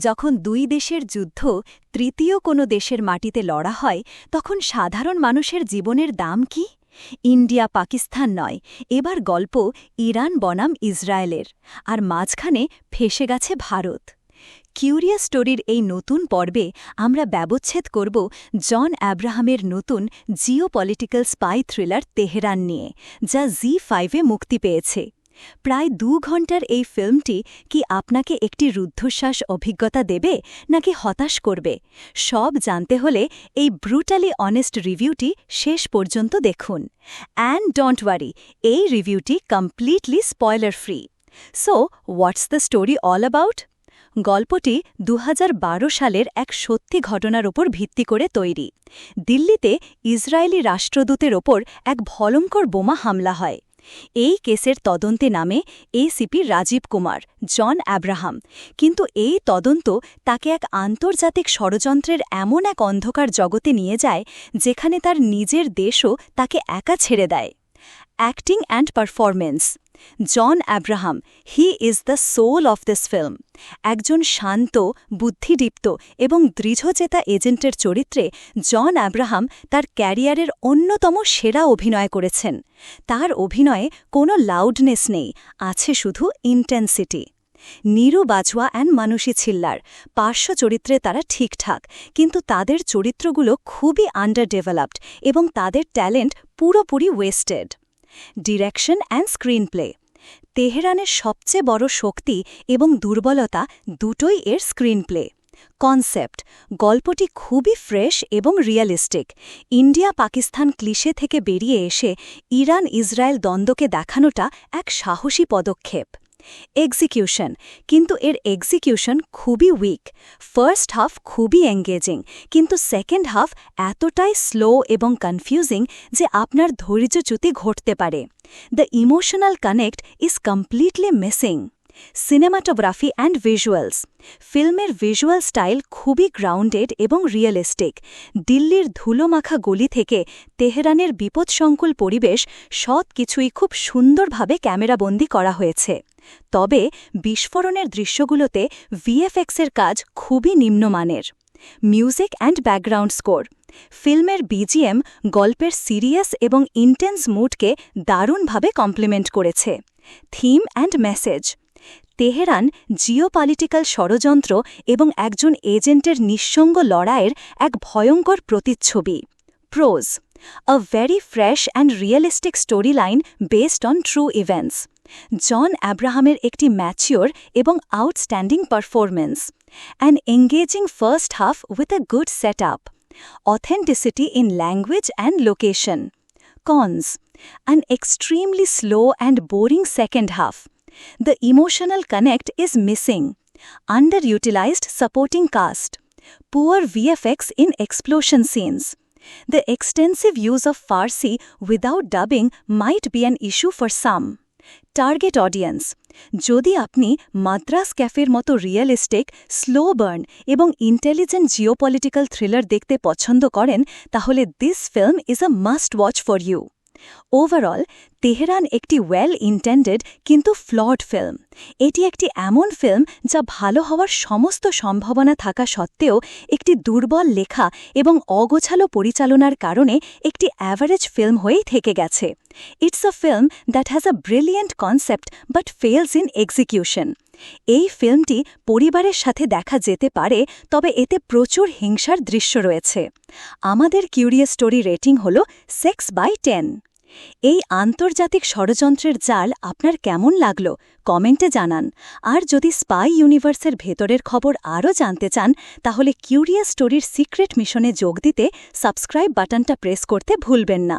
যখন দুই দেশের যুদ্ধ তৃতীয় কোনো দেশের মাটিতে লড়া হয় তখন সাধারণ মানুষের জীবনের দাম কি? ইন্ডিয়া পাকিস্তান নয়, এবার গল্প ইরান বনাম ইসরায়েলের, আর মাঝখানে ফেসে গেছে ভারত। কিউরিয়াস স্টোরির এই নতুন পর্বে আমরা ব্যবচ্ছেদ করব জন অ্যাব্রাহামের নতুন জিওপলিটিক্যাল স্পাই থ্রিলার তেহরান নিয়ে, যা জি5-এ মুক্তি পেয়েছে। প্রায় 2 ঘণ্টার এই ফিল্মটি কি আপনাকে একটি রুদ্ধশ্বাস অভিজ্ঞতা দেবে নাকি হতাশ করবে, সব জানতে হলে এই ব্রুটালি অনেস্ট রিভিউটি শেষ পর্যন্ত দেখুন। অ্যান্ড ডোন্ট ওয়ারি, এই রিভিউটি completely spoiler free. So what's the story all about? গল্পটি 2012 সালের এক সত্যি ঘটনার ওপর ভিত্তি করে তৈরি। দিল্লিতে ইসরায়েলি রাষ্ট্রদূতের ওপর এক ভয়ঙ্কর বোমা হামলা হয়। এই কেসের তদন্তে নামে এসিপি রাজীব কুমার, জন অ্যাব্রাহাম। কিন্তু এই তদন্ত তাকে এক আন্তর্জাতিক ষড়যন্ত্রের এমন এক অন্ধকার জগতে নিয়ে যায় যেখানে তার নিজের দেশও তাকে একা ছেড়ে দেয়। Acting and performance. John Abraham, he is the soul of this film. একজন শান্ত, বুদ্ধিদীপ্ত এবং দৃঢ়চেতা এজেন্টের চরিত্রে জন অ্যাব্রাহাম তার ক্যারিয়ারের অন্যতম সেরা অভিনয় করেছেন। তার অভিনয়ে কোনো লাউডনেস নেই, আছে শুধু ইন্টেন্সিটি। নীরু বাজওয়া অ্যান্ড মানুষী ছিল্লার পার্শ্ব চরিত্রে তারা ঠিকঠাক, কিন্তু তাদের চরিত্রগুলো খুবই আন্ডারডেভেলপড এবং তাদের ট্যালেন্ট পুরোপুরি ওয়েস্টেড। Direction and screenplay. তেহরানের সবচেয়ে বড় শক্তি এবং দুর্বলতা দুটোই এর স্ক্রিনপ্লে। কনসেপ্ট: গল্পটি খুবই ফ্রেশ এবং রিয়ালিস্টিক। ইন্ডিয়া পাকিস্তান ক্লিশে থেকে বেরিয়ে এসে ইরান ইসরায়েল দ্বন্দ্বকে দেখানোটা এক সাহসী পদক্ষেপ। এক্সিকিউশন, কিন্তু এর এক্সিকিউশন খুবই উইক। ফার্স্ট হাফ খুবই এঙ্গেজিং, কিন্তু সেকেন্ড হাফ এতটাই স্লো এবং কনফিউজিং যে আপনার ধৈর্যচ্যুতি ঘটতে পারে। The emotional connect is completely missing. Cinematography and visuals. ফিল্মের ভিজুয়াল স্টাইল খুবই গ্রাউন্ডেড এবং রিয়েলিস্টিক। দিল্লির ধুলোমাখা গলি থেকে তেহরানের বিপদসংকুল পরিবেশ সব কিছুই খুব সুন্দরভাবে ক্যামেরাবন্দি করা হয়েছে। তবে বিস্ফোরণের দৃশ্যগুলোতে ভিএফএক্সের কাজ খুবই নিম্নমানের। Music and background score. ফিল্মের বিজিএম গল্পের সিরিয়াস এবং ইন্টেন্স মুডকে দারুণভাবে কমপ্লিমেন্ট করেছে। Theme and message. Tehran geopolitical ষড়যন্ত্র এবং একজন এজেন্টের নিঃসঙ্গ লড়াইয়ের এক ভয়ঙ্কর প্রতিচ্ছবি। Pros: a very fresh and realistic story line based on true events. John অ্যাব্রাহামের একটি ম্যাচিওর এবং outstanding performance. An engaging first half with a good set up. Authenticity in language and location. Cons: an extremely slow and boring second half. The emotional connect is missing. Underutilized supporting cast. Poor VFX in explosion scenes. The extensive use of Farsi without dubbing might be an issue for some. Target audience: যদি আপনি মাদ্রাস ক্যাফের মতো realistic, slow burn এবং intelligent geopolitical thriller দেখতে পছন্দ করেন তাহলে this film is a must watch for you. Overall, Tehran একটি ওয়েল ইন্টেন্ডেড কিন্তু ফ্লড ফিল্ম। এটি একটি এমন ফিল্ম যা ভালো হওয়ার সমস্ত সম্ভাবনা থাকা সত্ত্বেও একটি দুর্বল লেখা এবং অগোছালো পরিচালনার কারণে একটি অ্যাভারেজ ফিল্ম হয়েই থেকে গেছে। It's a film that has a brilliant concept but fails in execution. এই ফিল্মটি পরিবারের সাথে দেখা যেতে পারে, তবে এতে প্রচুর হিংসার দৃশ্য রয়েছে। আমাদের কিউরিয়াস স্টোরি রেটিং হল 6/10। এই আন্তর্জাতিক ষড়যন্ত্রের জাল আপনার কেমন লাগলো কমেন্টে জানান। আর যদি স্পাই ইউনিভার্সের ভেতরের খবর আরও জানতে চান তাহলে কিউরিয়াস স্টোরির সিক্রেট মিশনে যোগ দিতে সাবস্ক্রাইব বাটনটা প্রেস করতে ভুলবেন না।